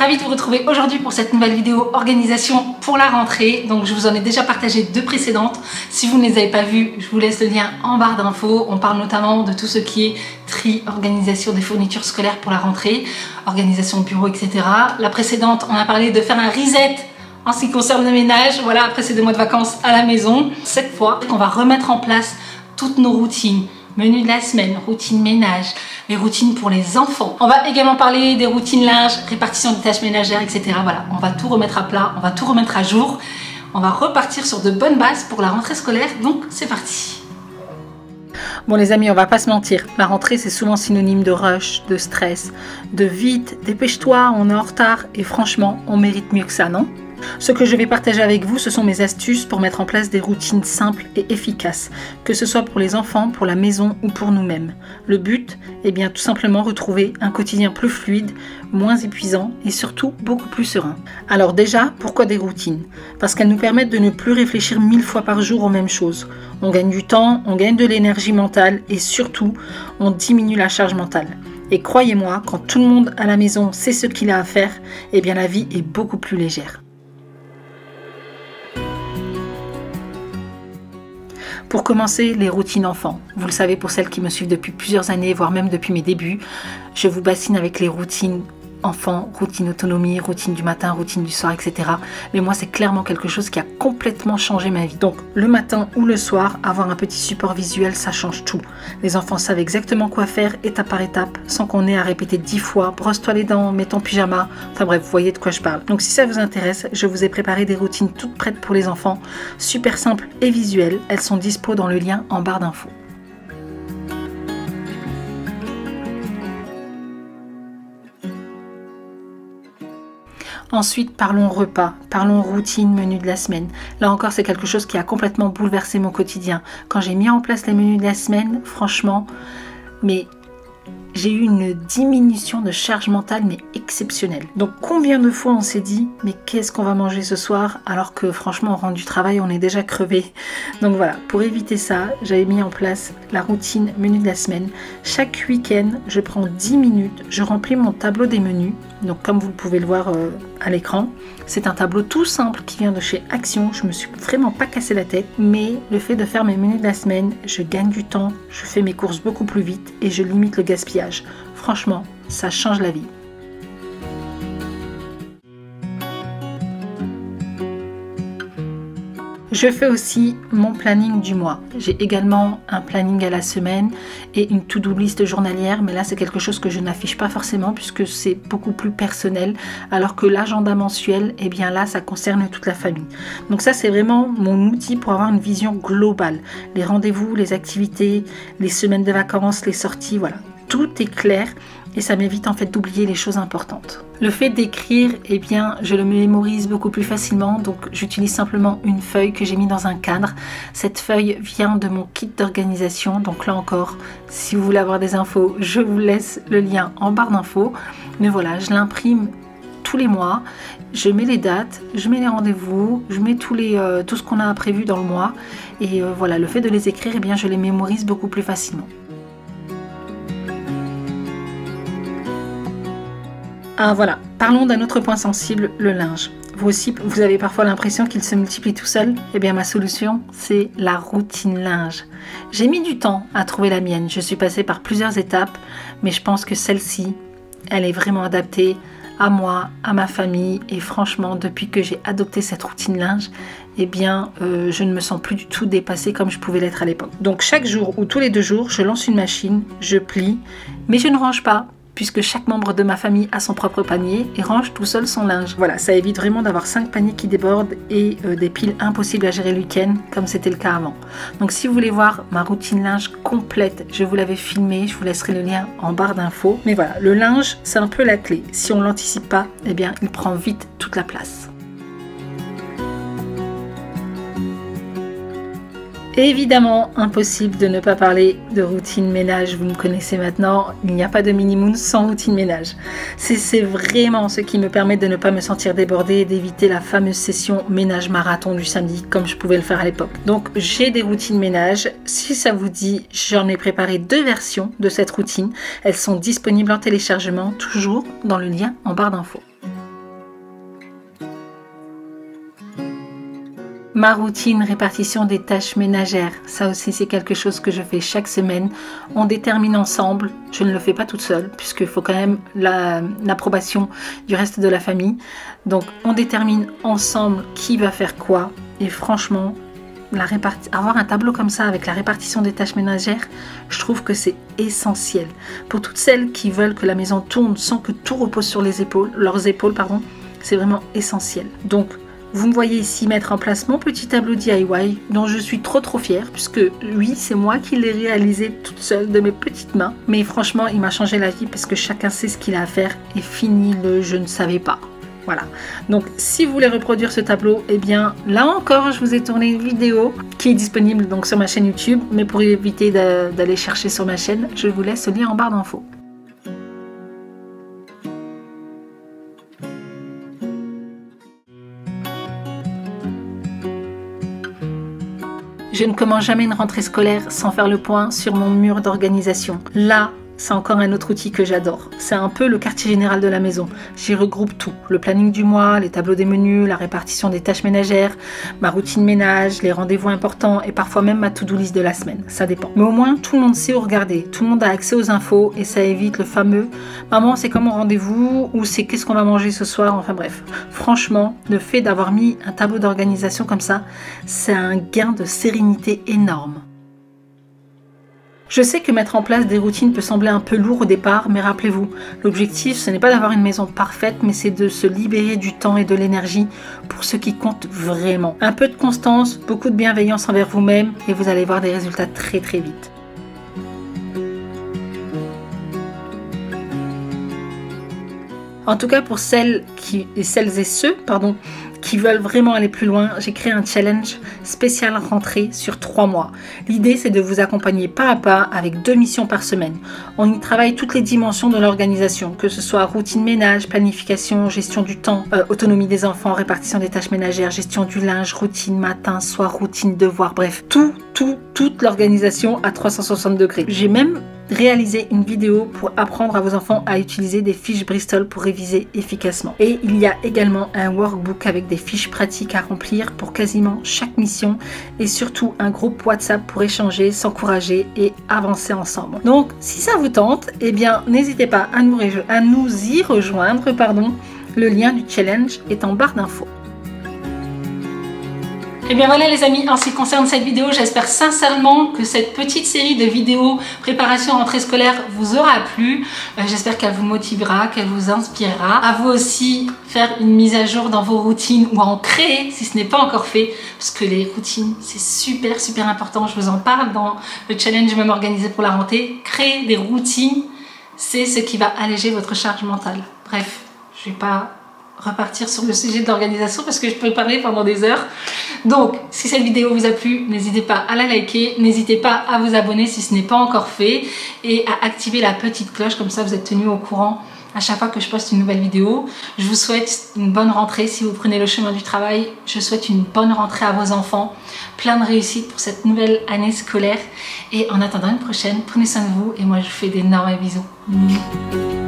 ravie de vous retrouver aujourd'hui pour cette nouvelle vidéo organisation pour la rentrée. Donc je vous en ai déjà partagé deux précédentes. Si vous ne les avez pas vues, je vous laisse le lien en barre d'infos. On parle notamment de tout ce qui est tri, organisation des fournitures scolaires pour la rentrée, organisation de bureau, etc. La précédente, on a parlé de faire un reset en ce qui concerne le ménage. Voilà, après ces 2 mois de vacances à la maison. Cette fois, on va remettre en place toutes nos routines. Menu de la semaine, routine ménage, les routines pour les enfants. On va également parler des routines linge, répartition des tâches ménagères, etc. Voilà, on va tout remettre à plat, on va tout remettre à jour. On va repartir sur de bonnes bases pour la rentrée scolaire, donc c'est parti. Bon les amis, on va pas se mentir, la rentrée c'est souvent synonyme de rush, de stress, de vite, dépêche-toi, on est en retard et franchement, on mérite mieux que ça, non ? Ce que je vais partager avec vous, ce sont mes astuces pour mettre en place des routines simples et efficaces, que ce soit pour les enfants, pour la maison ou pour nous-mêmes. Le but, eh bien tout simplement retrouver un quotidien plus fluide, moins épuisant et surtout beaucoup plus serein. Alors déjà, pourquoi des routines? Parce qu'elles nous permettent de ne plus réfléchir 1000 fois par jour aux mêmes choses. On gagne du temps, on gagne de l'énergie mentale et surtout, on diminue la charge mentale. Et croyez-moi, quand tout le monde à la maison sait ce qu'il a à faire, eh bien la vie est beaucoup plus légère. Pour commencer, les routines enfants. Vous le savez pour celles qui me suivent depuis plusieurs années, voire même depuis mes débuts, je vous bassine avec les routines enfants, routine autonomie, routine du matin, routine du soir, etc. Mais moi, c'est clairement quelque chose qui a complètement changé ma vie. Donc, le matin ou le soir, avoir un petit support visuel, ça change tout. Les enfants savent exactement quoi faire, étape par étape, sans qu'on ait à répéter 10 fois, brosse-toi les dents, mets ton pyjama. Enfin bref, vous voyez de quoi je parle. Donc, si ça vous intéresse, je vous ai préparé des routines toutes prêtes pour les enfants, super simples et visuelles. Elles sont dispo dans le lien en barre d'infos. Ensuite, parlons repas, parlons routine, menu de la semaine. Là encore, c'est quelque chose qui a complètement bouleversé mon quotidien. Quand j'ai mis en place les menus de la semaine, franchement, mais j'ai eu une diminution de charge mentale, mais exceptionnelle. Donc, combien de fois on s'est dit, mais qu'est-ce qu'on va manger ce soir? Alors que franchement, au rendu du travail, on est déjà crevé. Donc voilà, pour éviter ça, j'avais mis en place la routine menu de la semaine. Chaque week-end, je prends 10 minutes, je remplis mon tableau des menus. Donc comme vous pouvez le voir à l'écran, c'est un tableau tout simple qui vient de chez Action. Je me suis vraiment pas cassé la tête, mais le fait de faire mes menus de la semaine, je gagne du temps, je fais mes courses beaucoup plus vite et je limite le gaspillage. Franchement, ça change la vie. Je fais aussi mon planning du mois. J'ai également un planning à la semaine et une to-do list journalière, mais là c'est quelque chose que je n'affiche pas forcément puisque c'est beaucoup plus personnel, alors que l'agenda mensuel, eh bien là ça concerne toute la famille. Donc ça c'est vraiment mon outil pour avoir une vision globale. Les rendez-vous, les activités, les semaines de vacances, les sorties, voilà. Tout est clair et ça m'évite en fait d'oublier les choses importantes. Le fait d'écrire, eh bien, je le mémorise beaucoup plus facilement, donc j'utilise simplement une feuille que j'ai mis dans un cadre. Cette feuille vient de mon kit d'organisation, donc là encore, si vous voulez avoir des infos, je vous laisse le lien en barre d'infos. Mais voilà, je l'imprime tous les mois, je mets les dates, je mets les rendez-vous, je mets tout ce qu'on a prévu dans le mois. Et voilà, le fait de les écrire, eh bien, je les mémorise beaucoup plus facilement. Ah voilà, parlons d'un autre point sensible, le linge. Vous aussi, vous avez parfois l'impression qu'il se multiplie tout seul. Eh bien ma solution, c'est la routine linge. J'ai mis du temps à trouver la mienne, je suis passée par plusieurs étapes, mais je pense que celle-ci, elle est vraiment adaptée à moi, à ma famille, et franchement, depuis que j'ai adopté cette routine linge, eh bien, je ne me sens plus du tout dépassée comme je pouvais l'être à l'époque. Donc chaque jour ou tous les 2 jours, je lance une machine, je plie, mais je ne range pas, puisque chaque membre de ma famille a son propre panier et range tout seul son linge. Voilà, ça évite vraiment d'avoir 5 paniers qui débordent et des piles impossibles à gérer le week-end, comme c'était le cas avant. Donc si vous voulez voir ma routine linge complète, je vous l'avais filmée, je vous laisserai le lien en barre d'infos. Mais voilà, le linge, c'est un peu la clé. Si on ne l'anticipe pas, eh bien, il prend vite toute la place. Évidemment, impossible de ne pas parler de routine ménage, vous me connaissez maintenant, il n'y a pas de mini-moon sans routine ménage. C'est vraiment ce qui me permet de ne pas me sentir débordée et d'éviter la fameuse session ménage marathon du samedi comme je pouvais le faire à l'époque. Donc j'ai des routines ménage, si ça vous dit, j'en ai préparé 2 versions de cette routine, elles sont disponibles en téléchargement, toujours dans le lien en barre d'infos. Ma routine répartition des tâches ménagères, ça aussi c'est quelque chose que je fais chaque semaine. On détermine ensemble, je ne le fais pas toute seule puisqu'il faut quand même l'approbation du reste de la famille. Donc on détermine ensemble qui va faire quoi et franchement, avoir un tableau comme ça avec la répartition des tâches ménagères, je trouve que c'est essentiel. Pour toutes celles qui veulent que la maison tourne sans que tout repose sur leurs épaules, c'est vraiment essentiel. Donc vous me voyez ici mettre en place mon petit tableau DIY dont je suis trop fière puisque oui, c'est moi qui l'ai réalisé toute seule de mes petites mains. Mais franchement, il m'a changé la vie parce que chacun sait ce qu'il a à faire et fini le je ne savais pas. Voilà. Donc si vous voulez reproduire ce tableau, eh bien là encore, je vous ai tourné une vidéo qui est disponible donc sur ma chaîne YouTube. Mais pour éviter d'aller chercher sur ma chaîne, je vous laisse le lien en barre d'infos. Je ne commence jamais une rentrée scolaire sans faire le point sur mon mur d'organisation. Là, c'est encore un autre outil que j'adore. C'est un peu le quartier général de la maison. J'y regroupe tout. Le planning du mois, les tableaux des menus, la répartition des tâches ménagères, ma routine ménage, les rendez-vous importants et parfois même ma to-do list de la semaine. Ça dépend. Mais au moins, tout le monde sait où regarder. Tout le monde a accès aux infos et ça évite le fameux « Maman, c'est comme au rendez-vous » ou « C'est qu'est-ce qu'on va manger ce soir ?» Enfin bref. Franchement, le fait d'avoir mis un tableau d'organisation comme ça, c'est un gain de sérénité énorme. Je sais que mettre en place des routines peut sembler un peu lourd au départ, mais rappelez-vous, l'objectif ce n'est pas d'avoir une maison parfaite, mais c'est de se libérer du temps et de l'énergie pour ce qui compte vraiment. Un peu de constance, beaucoup de bienveillance envers vous-même et vous allez voir des résultats très vite. En tout cas pour celles et ceux qui veulent vraiment aller plus loin, j'ai créé un challenge spécial rentrée sur 3 mois. L'idée, c'est de vous accompagner pas à pas avec 2 missions par semaine. On y travaille toutes les dimensions de l'organisation, que ce soit routine ménage, planification, gestion du temps, autonomie des enfants, répartition des tâches ménagères, gestion du linge, routine matin, soir, routine devoir, bref, toute l'organisation à 360 degrés. J'ai même réaliser une vidéo pour apprendre à vos enfants à utiliser des fiches Bristol pour réviser efficacement. Et il y a également un workbook avec des fiches pratiques à remplir pour quasiment chaque mission et surtout un groupe WhatsApp pour échanger, s'encourager et avancer ensemble. Donc si ça vous tente, eh bien n'hésitez pas à nous y rejoindre. Le lien du challenge est en barre d'infos. Et bien voilà les amis, en ce qui concerne cette vidéo, j'espère sincèrement que cette petite série de vidéos préparation rentrée scolaire vous aura plu. J'espère qu'elle vous motivera, qu'elle vous inspirera. À vous aussi faire une mise à jour dans vos routines ou à en créer si ce n'est pas encore fait. Parce que les routines, c'est super important. Je vous en parle dans le challenge même organisé pour la rentrée. Créer des routines, c'est ce qui va alléger votre charge mentale. Bref, je ne vais pas repartir sur le sujet de l'organisation parce que je peux parler pendant des heures. Donc, si cette vidéo vous a plu, n'hésitez pas à la liker, n'hésitez pas à vous abonner si ce n'est pas encore fait et à activer la petite cloche, comme ça vous êtes tenu au courant à chaque fois que je poste une nouvelle vidéo. Je vous souhaite une bonne rentrée si vous prenez le chemin du travail. Je souhaite une bonne rentrée à vos enfants, plein de réussite pour cette nouvelle année scolaire et en attendant une prochaine, prenez soin de vous et moi je vous fais d'énormes bisous.